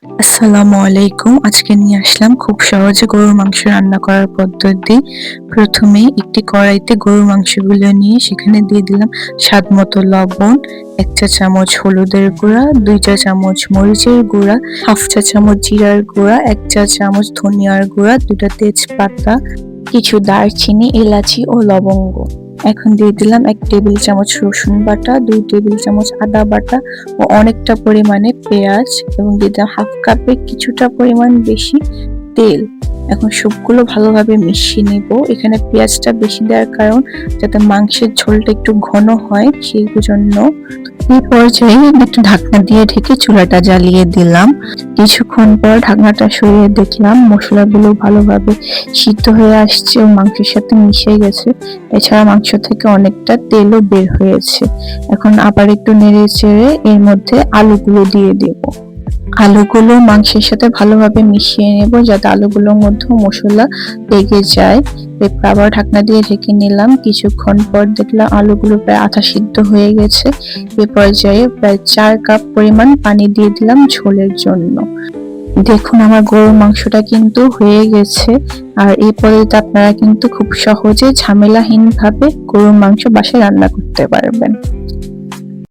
আসসালামু আলাইকুম। আজকে নিয়ে আসলাম খুব সহজে গরুর মাংস রান্না করার পদ্ধতি। প্রথমেই একটি কড়াইতে গরুর মাংসগুলো নিয়ে সেখানে দিয়ে দিলাম স্বাদমতো লবণ, ১ চা চামচ হলুদের গুঁড়া, ২ চা চামচ মরিচের গুঁড়া, ১/২ চা চামচ জিরার গুঁড়া, ১ চা চামচ ধনিয়ার গুঁড়া, ২ টা তেজপাতা, কিছু দারচিনি, এলাচি ও লবঙ্গ। এখন দিয়ে দিলাম ১ টেবিল চামচ রসুন বাটা, ২ টেবিল চামচ আদা বাটা ও অনেকটা পরিমাণে পেঁয়াজ এবং দিয়ে দিলাম ১/২ কাপে কিছুটা পরিমাণ বেশি তেল। এখন সবগুলো ভালোভাবে মিশিয়ে নেব। এখানে পেঁয়াজটা বেশি দেওয়ার কারণ যাতে মাংসের ঝোলটা একটু ঘন হয় সেই জন্য। এই পর্যায়ে একটু ঢাকনা দিয়ে ঢেকে চুলাটা জ্বালিয়ে দিলাম। কিছুক্ষণ পর ঢাকনাটা সরিয়ে দেখলাম মশলাগুলো ভালোভাবে সিদ্ধ হয়ে আসছে ও মাংসের সাথে মিশে গেছে। এছাড়া মাংস থেকে অনেকটা তেলও বের হয়েছে। এখন আবার একটু নেড়ে চেড়ে এর মধ্যে আলুগুলো দিয়ে দেব। আলুগুলো মাংসের সাথে ভালোভাবে মিশিয়ে নেব যাতে আলুগুলোর মধ্যে মশলা লেগে যায়। এরপর আবার ঢাকনা দিয়ে ঢেকে নিলাম। কিছুক্ষণ পর দেখলাম আলুগুলো প্রায় আধা সিদ্ধ হয়ে গেছে। এ পর্যায়ে প্রায় ৪ কাপ পরিমাণ পানি দিয়ে দিলাম ঝোলের জন্য। দেখুন আমার গরুর মাংসটা কিন্তু হয়ে গেছে। আর এই পদ্ধতিতে আপনারা কিন্তু খুব সহজে ঝামেলাহীন ভাবে গরুর মাংস বাসায় রান্না করতে পারবেন।